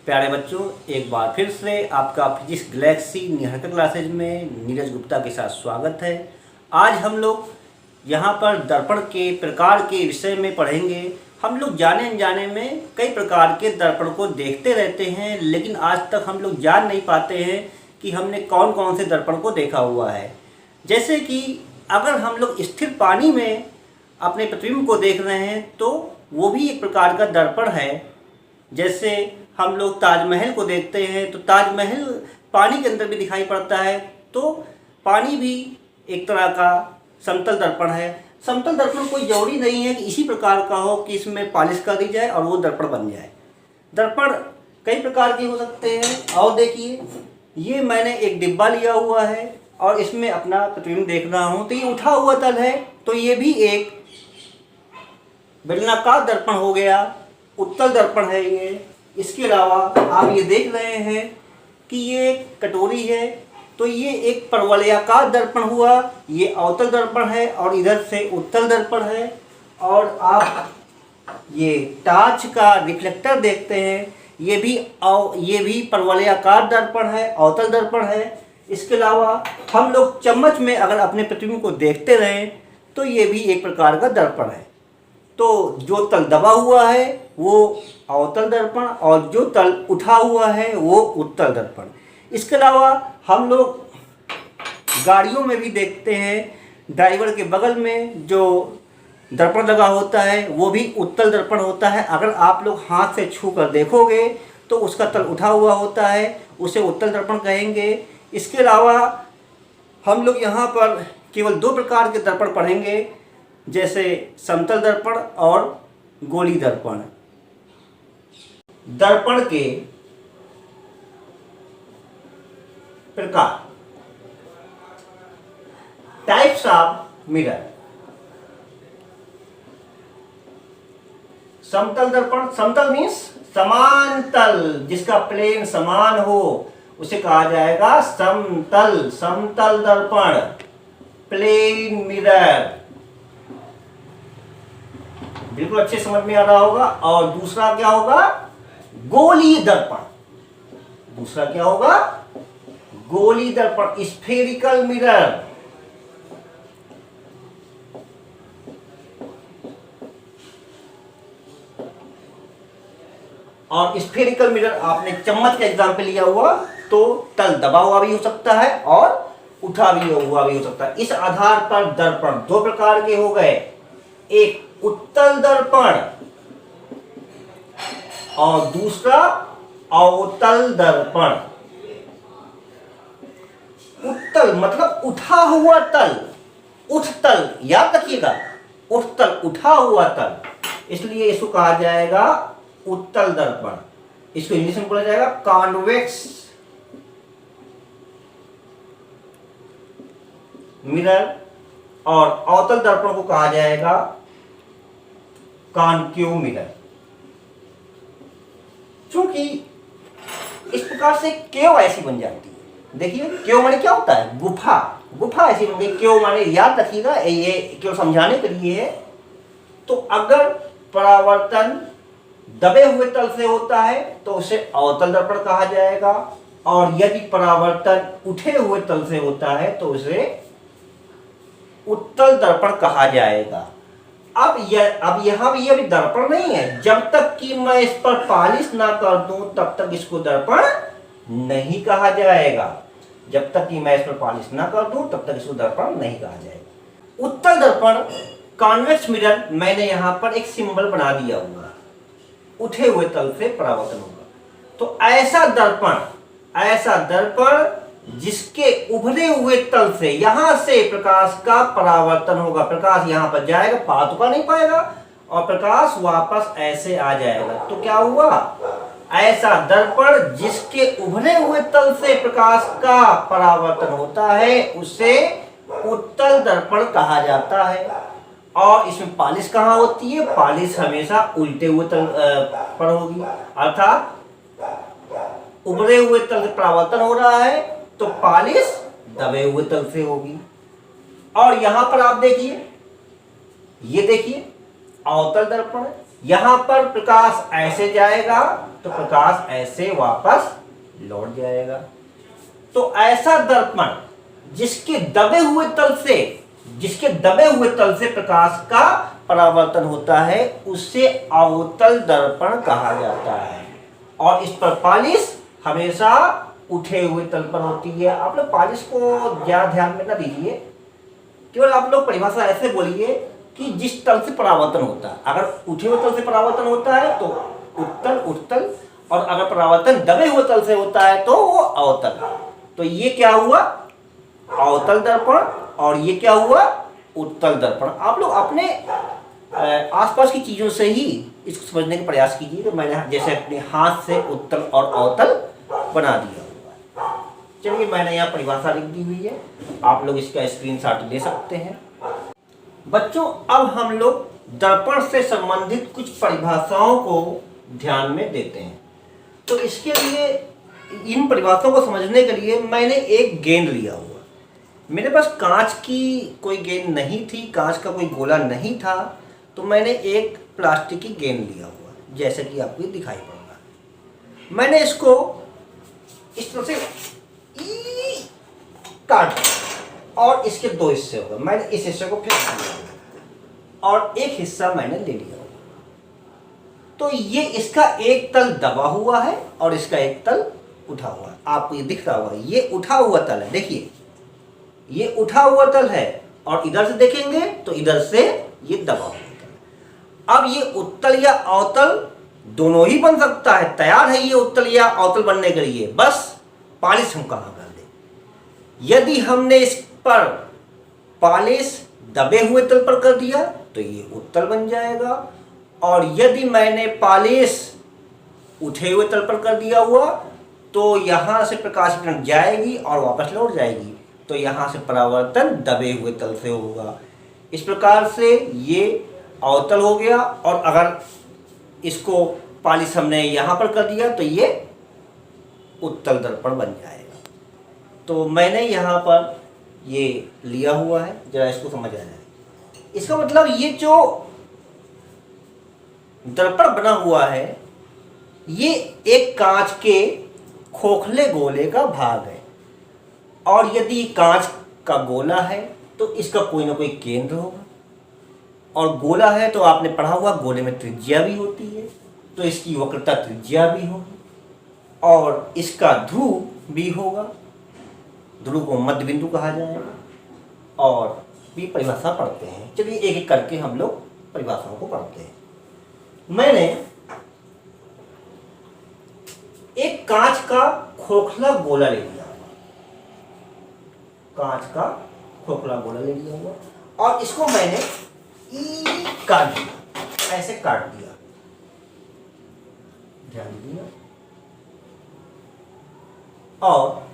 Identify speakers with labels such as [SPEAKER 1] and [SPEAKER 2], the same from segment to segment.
[SPEAKER 1] प्यारे बच्चों, एक बार फिर से आपका फिजिक्स गैलेक्सी निहारिका क्लासेज में नीरज गुप्ता के साथ स्वागत है। आज हम लोग यहाँ पर दर्पण के प्रकार के विषय में पढ़ेंगे। हम लोग जाने अनजाने में कई प्रकार के दर्पण को देखते रहते हैं, लेकिन आज तक हम लोग जान नहीं पाते हैं कि हमने कौन कौन से दर्पण को देखा हुआ है। जैसे कि अगर हम लोग स्थिर पानी में अपने प्रतिबिंब को देख रहे हैं तो वो भी एक प्रकार का दर्पण है। जैसे हम लोग ताजमहल को देखते हैं तो ताजमहल पानी के अंदर भी दिखाई पड़ता है, तो पानी भी एक तरह का समतल दर्पण है। समतल दर्पण कोई जरूरी नहीं है कि इसी प्रकार का हो कि इसमें पॉलिश कर दी जाए और वो दर्पण बन जाए। दर्पण कई प्रकार के हो सकते हैं। और देखिए, ये मैंने एक डिब्बा लिया हुआ है और इसमें अपना प्रतिबिंब देख रहा हूँ, तो ये उठा हुआ तल है, तो ये भी एक बेलनाकार दर्पण हो गया, उत्तल दर्पण है ये। इसके अलावा आप ये देख रहे हैं कि ये कटोरी है, तो ये एक परवलयाकार दर्पण हुआ, ये अवतल दर्पण है और इधर से उत्तल दर्पण है। और आप ये टार्च का रिफ्लेक्टर देखते हैं, ये भी परवलयाकार दर्पण है, अवतल दर्पण है। इसके अलावा हम लोग चम्मच में अगर अपने प्रतिबिंब को देखते रहें तो ये भी एक प्रकार का दर्पण है। तो जो तल दबा हुआ है वो अवतल दर्पण और जो तल उठा हुआ है वो उत्तल दर्पण। इसके अलावा हम लोग गाड़ियों में भी देखते हैं, ड्राइवर के बगल में जो दर्पण लगा होता है वो भी उत्तल दर्पण होता है। अगर आप लोग हाथ से छू कर देखोगे तो उसका तल उठा हुआ होता है, उसे उत्तल दर्पण कहेंगे। इसके अलावा हम लोग यहाँ पर केवल दो प्रकार के दर्पण पढ़ेंगे, जैसे समतल दर्पण और गोली दर्पण। दर्पण के प्रकार, टाइप्स ऑफ मिरर। समतल दर्पण, समतल मीन्स समान तल, जिसका प्लेन समान हो उसे कहा जाएगा समतल। समतल दर्पण, प्लेन मिरर, बिल्कुल अच्छे समझ में आ रहा होगा। और दूसरा क्या होगा? गोली दर्पण। दूसरा क्या होगा? गोली दर्पण, स्फेरिकल मिरर। और स्फेरिकल मिरर आपने चम्मच का एग्जाम्पल लिया हुआ, तो तल दबा हुआ भी हो सकता है और उठा भी हुआ भी हो सकता है। इस आधार पर दर्पण दो प्रकार के हो गए, एक उत्तल दर्पण और दूसरा अवतल दर्पण। उत्तल मतलब उठा हुआ तल, उठ तल, याद रखिएगा, उठ तल, उठा हुआ तल, इसलिए इसको कहा जाएगा उत्तल दर्पण। इसको इंग्लिश में बोला जाएगा कॉन्वेक्स मिरर। और अवतल दर्पण को कहा जाएगा कॉन्केव मिरर। चूंकि इस प्रकार से केव ऐसी बन जाती है। देखिए, केव माने क्या होता है? गुफा। गुफा ऐसी बन गई। केव माने, याद रखिएगा, ये केवल समझाने के लिए है। तो अगर परावर्तन दबे हुए तल से होता है तो उसे अवतल दर्पण कहा जाएगा, और यदि परावर्तन उठे हुए तल से होता है तो उसे उत्तल दर्पण कहा जाएगा। अब यहाँ भी अभी दर्पण नहीं है। जब तक कि मैं इस पर पॉलिश ना कर दूं तब तक इसको दर्पण नहीं कहा जाएगा। जब तक कि मैं इस पर पॉलिश ना कर दूं तब तक इसको दर्पण नहीं कहा जाएगा। उत्तल दर्पण, कॉन्वेक्स मिरर, मैंने यहाँ पर एक सिंबल बना दिया हुआ, उठे हुए तल से परावर्तन होगा। तो ऐसा दर्पण जिसके उभरे हुए तल से यहां से प्रकाश का परावर्तन होगा। प्रकाश यहां पर जाएगा, पा तो नहीं पाएगा, और प्रकाश वापस ऐसे आ जाएगा। तो क्या हुआ? ऐसा दर्पण जिसके उभरे हुए तल से प्रकाश का परावर्तन होता है उसे उत्तल दर्पण कहा जाता है। और इसमें पॉलिश कहाँ होती है? पॉलिश हमेशा उल्टे हुए तल पर होगी, अर्थात उभरे हुए तल से परावर्तन हो रहा है तो पॉलिश दबे हुए तल से होगी। और यहां पर आप देखिए, ये देखिए अवतल दर्पण, यहां पर प्रकाश ऐसे जाएगा तो प्रकाश ऐसे वापस लौट जाएगा। तो ऐसा दर्पण जिसके दबे हुए तल से प्रकाश का परावर्तन होता है उसे अवतल दर्पण कहा जाता है। और इस पर पालिश हमेशा उठे हुए तल पर होती है। आप लोग पालिश को ज्यादा ध्यान में ना दीजिए, केवल आप लोग परिभाषा ऐसे बोलिए कि जिस तल से परावर्तन होता है। अगर उठे हुए तल से परावर्तन होता है तो उत्तल उत्तल, और अगर परावर्तन दबे हुए तल से होता है तो वो अवतल। तो ये क्या हुआ, अवतल दर्पण, और ये क्या हुआ, उत्तल दर्पण। आप लोग अपने आसपास की चीजों से ही इसको समझने का प्रयास कीजिए। तो मैंने जैसे अपने हाथ से उत्तल और अवतल बना दिया हुआ है। चलिए मैंने यहाँ परिभाषा लिख दी हुई है, आप लोग इसका स्क्रीनशॉट ले सकते हैं। बच्चों अब हम लोग दर्पण से संबंधित कुछ परिभाषाओं को ध्यान में देते हैं। तो इसके लिए, इन परिभाषाओं को समझने के लिए मैंने एक गेंद लिया हुआ। मेरे पास कांच की कोई गेंद नहीं थी, कांच का कोई गोला नहीं था, तो मैंने एक प्लास्टिक की गेंद लिया हुआ, जैसे कि आपको दिखाई पड़ रहा है। मैंने इसको इस तरह से काट दिया और इसके दो हिस्से हो गए। मैंने इस हिस्से को फेंक दिया और एक हिस्सा मैंने ले लिया। तो ये इसका एक तल दबा हुआ है और इसका एक तल उठा हुआ है। आपको ये दिख रहा होगा, ये उठा हुआ तल है। देखिए ये उठा हुआ तल है, और इधर से देखेंगे तो इधर से ये दबा हुआ तल। अब ये उत्तल या अवतल दोनों ही बन सकता है, तैयार है ये उत्तल या अवतल बनने के लिए, बस पालिश हम कहाँ कर दें। यदि हमने इस पर पालिश दबे हुए तल पर कर दिया तो ये उत्तल बन जाएगा, और यदि मैंने पालिश उठे हुए तल पर कर दिया हुआ तो यहाँ से प्रकाश किरण जाएगी और वापस लौट जाएगी। तो यहाँ से परावर्तन दबे हुए तल से होगा। इस प्रकार से ये अवतल हो गया, और अगर इसको पालिश हमने यहाँ पर कर दिया तो ये उत्तल दर्पण बन जाएगा। तो मैंने यहाँ पर ये लिया हुआ है, जरा इसको समझ आ जाए। इसका मतलब ये जो दर्पण बना हुआ है ये एक कांच के खोखले गोले का भाग है, और यदि कांच का गोला है तो इसका कोई ना कोई केंद्र होगा, और गोला है तो आपने पढ़ा हुआ गोले में त्रिज्या भी होती है, तो इसकी वक्रता त्रिज्या भी होगी, और इसका ध्रुव भी होगा। ध्रुव को मध्य बिंदु कहा जाएगा, और भी परिभाषा पढ़ते हैं। चलिए एक एक करके हम लोग परिभाषाओं को पढ़ते हैं। मैंने एक कांच का खोखला गोला ले लिया, कांच का खोखला गोला ले लिया हुआ, और इसको मैंने काट दिया, ऐसे काट दिया, ध्यान दिया, और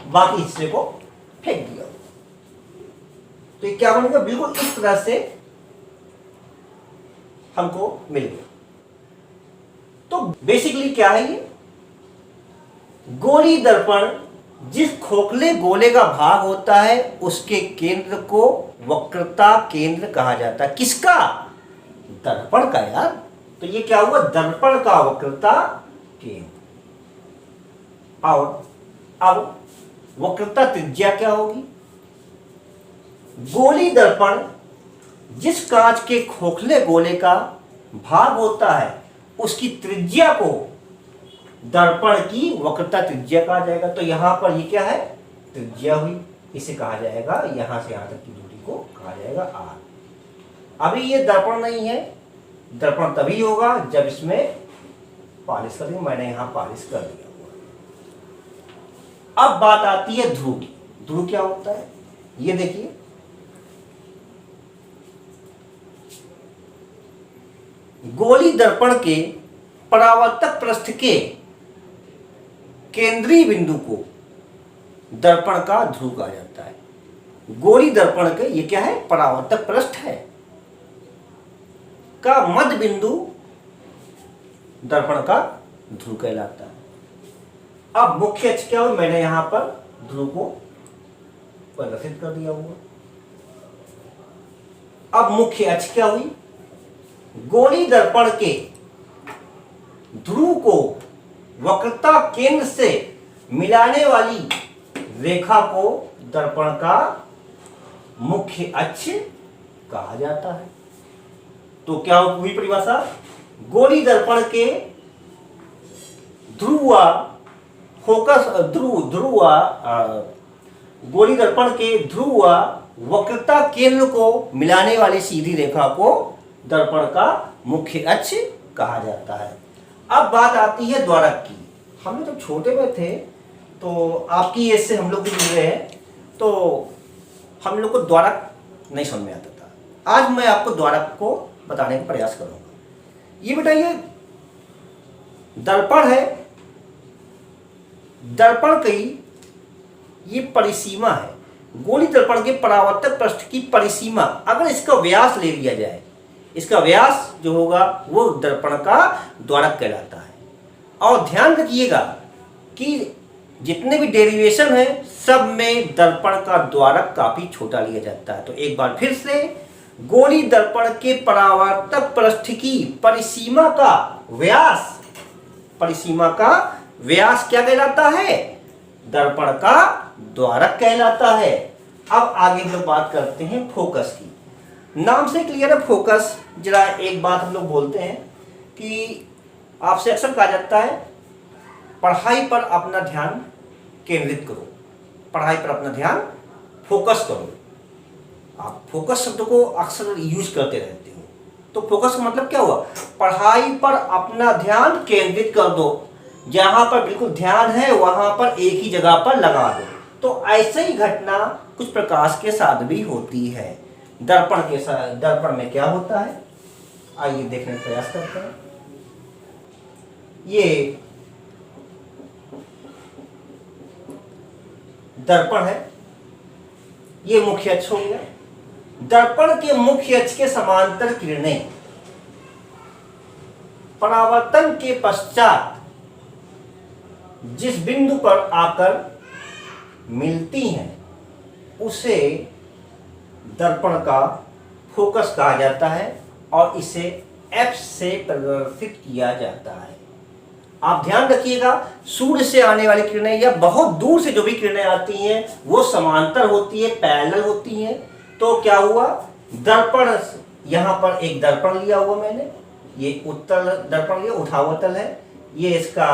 [SPEAKER 1] बाकी हिस्से को फेंक दिया। तो ये क्या बनेगा, बिल्कुल इस तरह से हमको मिल गया। तो बेसिकली क्या है ये, गोली दर्पण जिस खोखले गोले का भाग होता है उसके केंद्र को वक्रता केंद्र कहा जाता है। किसका, दर्पण का यार। तो ये क्या हुआ, दर्पण का वक्रता केंद्र। और अब वक्रता त्रिज्या क्या होगी, गोली दर्पण जिस कांच के खोखले गोले का भाग होता है उसकी त्रिज्या को दर्पण की वक्रता त्रिज्या कहा जाएगा। तो यहां पर ये क्या है, त्रिज्या हुई, इसे कहा जाएगा, यहां से यहां तक की दूरी को कहा जाएगा आर। अभी ये दर्पण नहीं है, दर्पण तभी होगा जब इसमें पालिश करेंगे। मैंने यहां पालिश कर दिया हुआ। अब बात आती है ध्रुव की। ध्रुव क्या होता है, ये देखिए, गोली दर्पण के परावर्तक पृष्ठ के केंद्रीय बिंदु को दर्पण का ध्रुव कहा जाता है। गोली दर्पण के, ये क्या है, परावर्तक पृष्ठ है, का मध्य बिंदु दर्पण का ध्रुव कहलाता है। अब मुख्य अक्ष क्या हो, मैंने यहां पर ध्रुव को प्रदर्शित कर दिया हुआ। अब मुख्य अक्ष क्या हुई, गोली दर्पण के ध्रुव को वक्रता केंद्र से मिलाने वाली रेखा को दर्पण का मुख्य अक्ष कहा जाता है। तो क्या हुई परिभाषा? गोली दर्पण के ध्रुवा फोकस ध्रुवा गोली दर्पण के ध्रुवा वक्रता केंद्र को मिलाने वाली सीधी रेखा को दर्पण का मुख्य अक्ष कहा जाता है। अब बात आती है द्वारक की। हम लोग जब छोटे में थे तो आपकी एज से हम लोग भी जुड़े हैं, तो हम लोग को द्वारक नहीं समझ में आता था। आज मैं आपको द्वारक को बताने का प्रयास करूंगा। ये बताइए, दर्पण है, दर्पण की ये परिसीमा है, गोली दर्पण के परावर्तक पृष्ठ की परिसीमा, अगर इसका व्यास ले लिया जाए, इसका व्यास जो होगा वो दर्पण का द्वारक कहलाता है। और ध्यान रखिएगा कि जितने भी डेरिवेशन है सब में दर्पण का द्वारक काफी छोटा लिया जाता है। तो एक बार फिर से, गोली दर्पण के परावर्तक पृष्ठ की परिसीमा का व्यास, परिसीमा का व्यास क्या कहलाता है? दर्पण का द्वारक कहलाता है। अब आगे हम लोग बात करते हैं फोकस की। नाम से क्लियर है फोकस। जरा एक बात हम लोग बोलते हैं कि आपसे अक्सर कहा जाता है पढ़ाई पर अपना ध्यान केंद्रित करो, पढ़ाई पर अपना ध्यान फोकस करो। आप फोकस शब्द को अक्सर यूज करते रहते हो, तो फोकस का मतलब क्या हुआ? पढ़ाई पर अपना ध्यान केंद्रित कर दो, जहां पर बिल्कुल ध्यान है वहां पर एक ही जगह पर लगा दो। तो ऐसे ही घटना कुछ प्रकाश के साथ भी होती है। दर्पण के साथ, दर्पण में क्या होता है आइए देखने का प्रयास करते हैं। ये दर्पण है, ये मुख्य अक्ष हो गया। दर्पण के मुख्य अक्ष के समांतर किरणें परावर्तन के पश्चात जिस बिंदु पर आकर मिलती हैं उसे दर्पण का फोकस कहा जाता है और इसे F से प्रदर्शित किया जाता है। आप ध्यान रखिएगा, सूर्य से आने वाली किरणें या बहुत दूर से जो भी किरणें आती हैं वो समांतर होती है, पैरेलल होती हैं। तो क्या हुआ? दर्पण, यहां पर एक दर्पण लिया हुआ मैंने, ये उत्तल दर्पण लिया, उठावतल है, ये इसका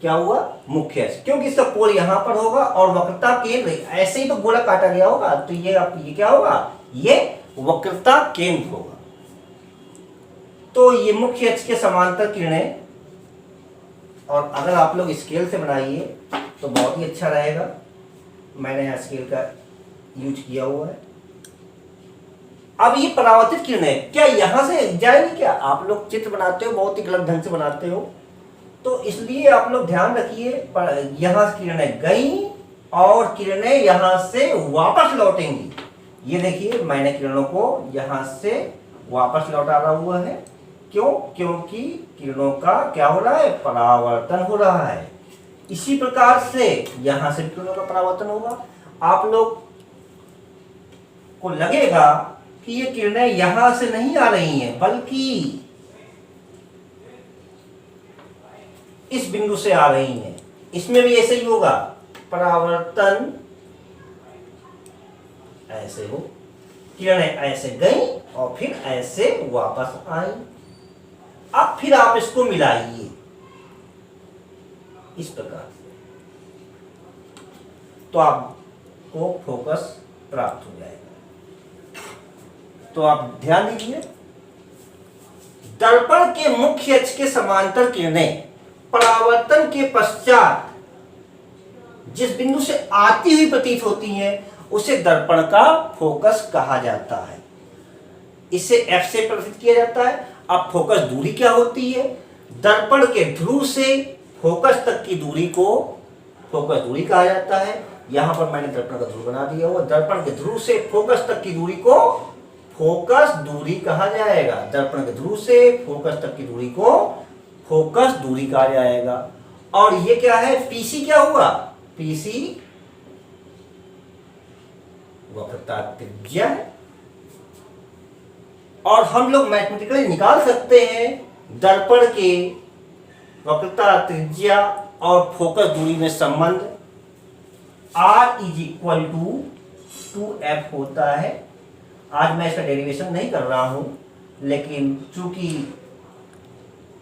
[SPEAKER 1] क्या हुआ? मुख्य अक्ष, क्योंकि इसका पोल यहां पर होगा और वक्रता केंद्र ऐसे ही तो गोला काटा गया होगा, तो ये क्या होगा? ये वक्रता केंद्र होगा। तो ये मुख्य अक्ष के समांतर किरणें, और अगर आप लोग स्केल से बनाइए तो बहुत ही अच्छा रहेगा। मैंने यहाँ स्केल का यूज किया हुआ है। अब ये परावर्तित किरणें क्या यहां से जाएंगी? क्या आप लोग चित्र बनाते हो बहुत ही गलत ढंग से बनाते हो, तो इसलिए आप लोग ध्यान रखिए, यहां से किरणें गई और किरणें यहां से वापस लौटेंगी। ये देखिए मैंने किरणों को यहां से वापस लौटा रहा हुआ है। क्यों? क्योंकि किरणों का क्या हो रहा है? परावर्तन हो रहा है। इसी प्रकार से यहां से किरणों का परावर्तन होगा। आप लोग को लगेगा कि ये किरणें यहां से नहीं आ रही हैं, बल्कि इस बिंदु से आ रही हैं। इसमें भी ऐसे ही होगा, परावर्तन ऐसे हो, किरणें ऐसे गई और फिर ऐसे वापस आई। अब फिर आप इसको मिलाइए इस प्रकार से, तो आपको फोकस प्राप्त हो जाएगा। तो आप ध्यान दीजिए, दर्पण के मुख्य अक्ष के समांतर किरणें परावर्तन के पश्चात जिस बिंदु से आती हुई प्रतीत होती हैं उसे दर्पण का फोकस कहा जाता है। इसे F से प्रदर्शित किया जाता है। अब फोकस दूरी क्या होती है? दर्पण के ध्रुव से फोकस तक की दूरी को फोकस दूरी कहा जाता है। यहां पर मैंने दर्पण का ध्रुव बना दिया हुआ। दर्पण के ध्रुव से फोकस तक की दूरी को फोकस दूरी कहा जाएगा। दर्पण के ध्रुव से फोकस तक की दूरी को फोकस दूरी कहा जाएगा। और ये क्या है? PC क्या हुआ? PC वक्रता त्रिज्या है। और हम लोग मैथमेटिकली निकाल सकते हैं दर्पण के वक्रता त्रिज्या और फोकस दूरी में संबंध r is equal to f होता है। आज मैं इसका डेरिवेशन नहीं कर रहा हूं, लेकिन चूंकि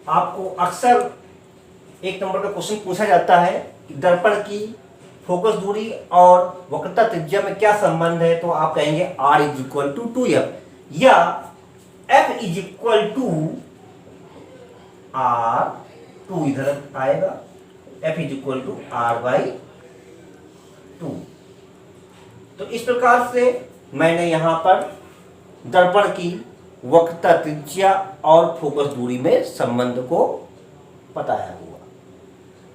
[SPEAKER 1] आपको अक्सर एक नंबर का क्वेश्चन पूछा जाता है कि दर्पण की फोकस दूरी और वक्रता त्रिज्या में क्या संबंध है, तो आप कहेंगे r is equal to 2f या f is equal to r, 2 इधर आएगा, f is equal to r/2। तो इस प्रकार से मैंने यहां पर दर्पण की वक्रता त्रिज्या और फोकस दूरी में संबंध को बताया हुआ।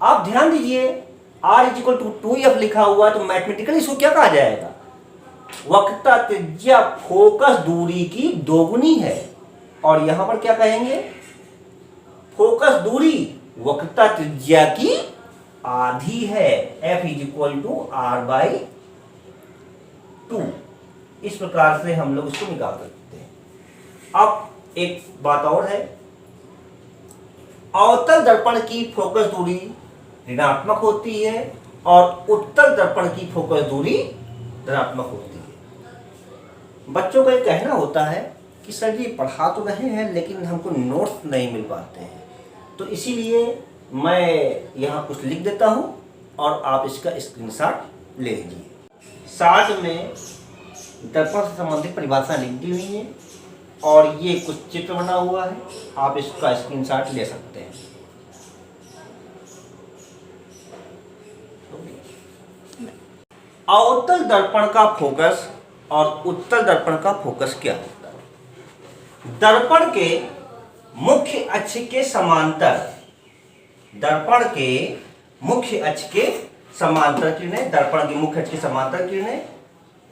[SPEAKER 1] आप ध्यान दीजिए, r is equal to 2f लिखा हुआ है, तो मैथमेटिकली इसको क्या कहा जाएगा? वक्रता त्रिज्या फोकस दूरी की दोगुनी है। और यहां पर क्या कहेंगे? फोकस दूरी वक्रता त्रिज्या की आधी है। f is equal to r/2। इस प्रकार से हम लोग इसको निकाल सकते हैं। अब एक बात और है, अवतल दर्पण की फोकस दूरी ऋणात्मक होती है और उत्तल दर्पण की फोकस दूरी धनात्मक होती है। बच्चों का ये कहना होता है कि सर जी पढ़ा तो रहे हैं लेकिन हमको नोट्स नहीं मिल पाते हैं, तो इसीलिए मैं यहाँ कुछ लिख देता हूँ और आप इसका स्क्रीनशॉट ले लीजिए। शॉर्ट में दर्पण से संबंधित परिभाषा लिख दी हुई है और ये कुछ चित्र बना हुआ है, आप इसका स्क्रीनशॉट ले सकते हैं। अवतल दर्पण का फोकस और उत्तल दर्पण का फोकस क्या होता है? दर्पण के मुख्य अक्ष के समांतर, दर्पण के मुख्य अक्ष के समांतर किरणें, दर्पण के मुख्य अक्ष के समांतर किरणें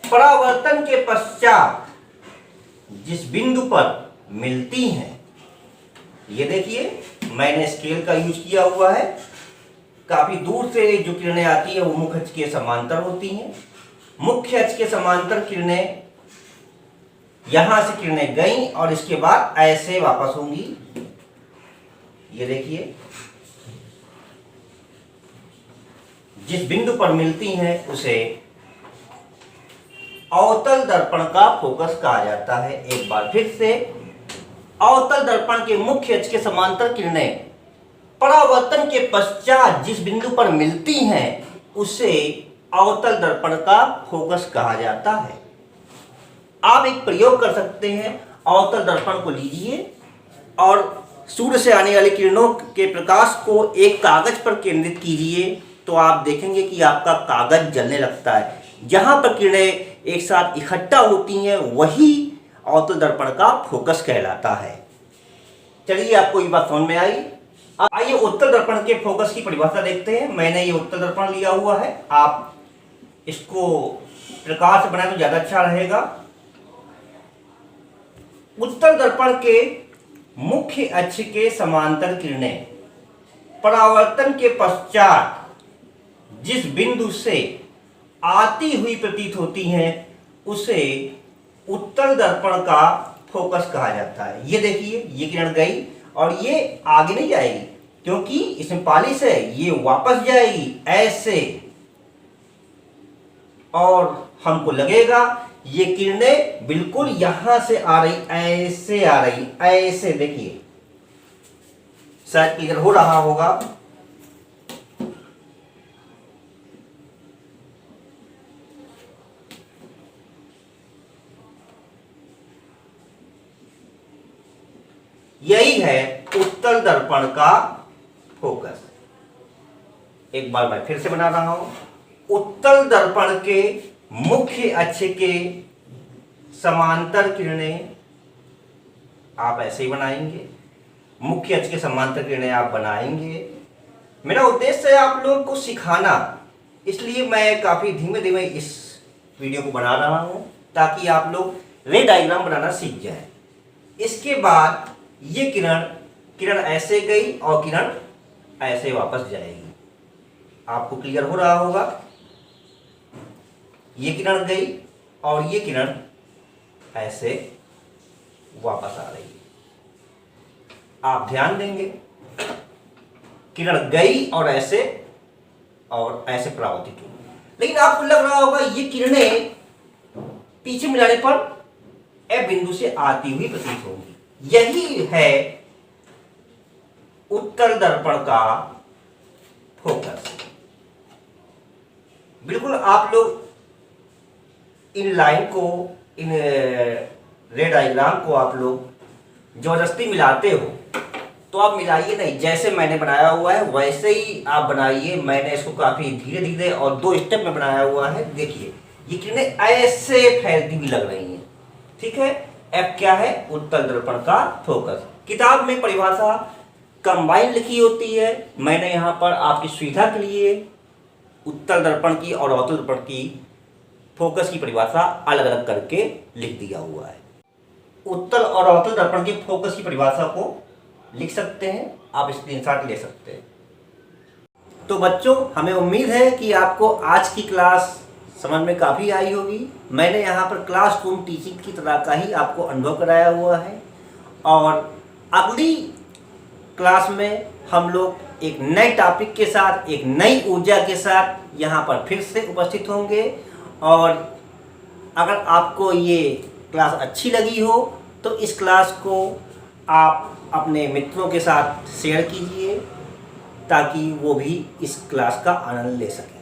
[SPEAKER 1] परावर्तन के पश्चात जिस बिंदु पर मिलती हैं, ये देखिए मैंने स्केल का यूज किया हुआ है, काफी दूर से जो किरणें आती है वो मुख्य अक्ष के समांतर होती हैं। मुख्य अक्ष के समांतर किरणें यहां से किरणें गई और इसके बाद ऐसे वापस होंगी। ये देखिए जिस बिंदु पर मिलती हैं उसे अवतल दर्पण का फोकस कहा जाता है। एक बार फिर से, अवतल दर्पण के मुख्य अक्ष के समांतर किरणें परावर्तन के पश्चात जिस बिंदु पर मिलती हैं उसे अवतल दर्पण का फोकस कहा जाता है। आप एक प्रयोग कर सकते हैं, अवतल दर्पण को लीजिए और सूर्य से आने वाली किरणों के प्रकाश को एक कागज पर केंद्रित कीजिए, तो आप देखेंगे कि आपका कागज जलने लगता है। जहां पर किरणें एक साथ इकट्ठा होती हैं वही अवतल दर्पण का फोकस कहलाता है। चलिए, आपको ये बात समझ में आई। आइए उत्तल दर्पण के फोकस की परिभाषा देखते हैं। मैंने ये उत्तल दर्पण लिया हुआ है, आप इसको प्रकाश से बनाए तो ज्यादा अच्छा रहेगा। उत्तल दर्पण के मुख्य अक्ष के समांतर किरणें परावर्तन के पश्चात जिस बिंदु से आती हुई प्रतीत होती हैं उसे उत्तल दर्पण का फोकस कहा जाता है। ये देखिए, ये किरण गई और ये आगे नहीं जाएगी क्योंकि इसमें पालिश है, ये वापस जाएगी ऐसे, और हमको लगेगा ये किरणें बिल्कुल यहां से आ रही, ऐसे आ रही, ऐसे। देखिए शायद क्लियर हो रहा होगा। यही है उत्तल दर्पण का फोकस। एक बार मैं फिर से बना रहा हूं। उत्तल दर्पण के मुख्य अक्ष के समांतर किरणें आप ऐसे ही बनाएंगे, मुख्य अक्ष के समांतर किरणें आप बनाएंगे। मेरा उद्देश्य है आप लोगों को सिखाना, इसलिए मैं काफी धीमे धीमे इस वीडियो को बना रहा हूं ताकि आप लोग रे डायग्राम बनाना सीख जाए। इसके बाद ये किरण ऐसे गई और किरण ऐसे वापस जाएगी। आपको क्लियर हो रहा होगा। ये किरण गई और ये किरण ऐसे वापस आ रही है। आप ध्यान देंगे किरण गई और ऐसे परावर्तित हुई। लेकिन आपको लग रहा होगा ये किरणें पीछे मिलाने पर ए बिंदु से आती हुई प्रतीत होंगी। यही है उत्तल दर्पण का फोकस। बिल्कुल आप लोग इन लाइन को, इन रेड डायग्राम को आप लोग जबरदस्ती मिलाते हो तो आप मिलाइए नहीं, जैसे मैंने बनाया हुआ है वैसे ही आप बनाइए। मैंने इसको काफी धीरे धीरे और 2 स्टेप में बनाया हुआ है। देखिए ये किरणें ऐसे फैलती हुई लग रही हैं, ठीक है। एफ क्या है? उत्तल दर्पण का फोकस। किताब में परिभाषा कंबाइन लिखी होती है, मैंने यहाँ पर आपकी सुविधा के लिए उत्तल दर्पण की और अवतल दर्पण की फोकस की परिभाषा अलग अलग करके लिख दिया हुआ है। उत्तल और अवतल दर्पण के फोकस की परिभाषा को लिख सकते हैं, आप स्क्रीनशॉट ले सकते हैं। तो बच्चों, हमें उम्मीद है कि आपको आज की क्लास समझ में काफ़ी आई होगी। मैंने यहाँ पर क्लासरूम टीचिंग की तरह का ही आपको अनुभव कराया हुआ है और अगली क्लास में हम लोग एक नए टॉपिक के साथ, एक नई ऊर्जा के साथ यहाँ पर फिर से उपस्थित होंगे। और अगर आपको ये क्लास अच्छी लगी हो तो इस क्लास को आप अपने मित्रों के साथ शेयर कीजिए ताकि वो भी इस क्लास का आनंद ले सकें।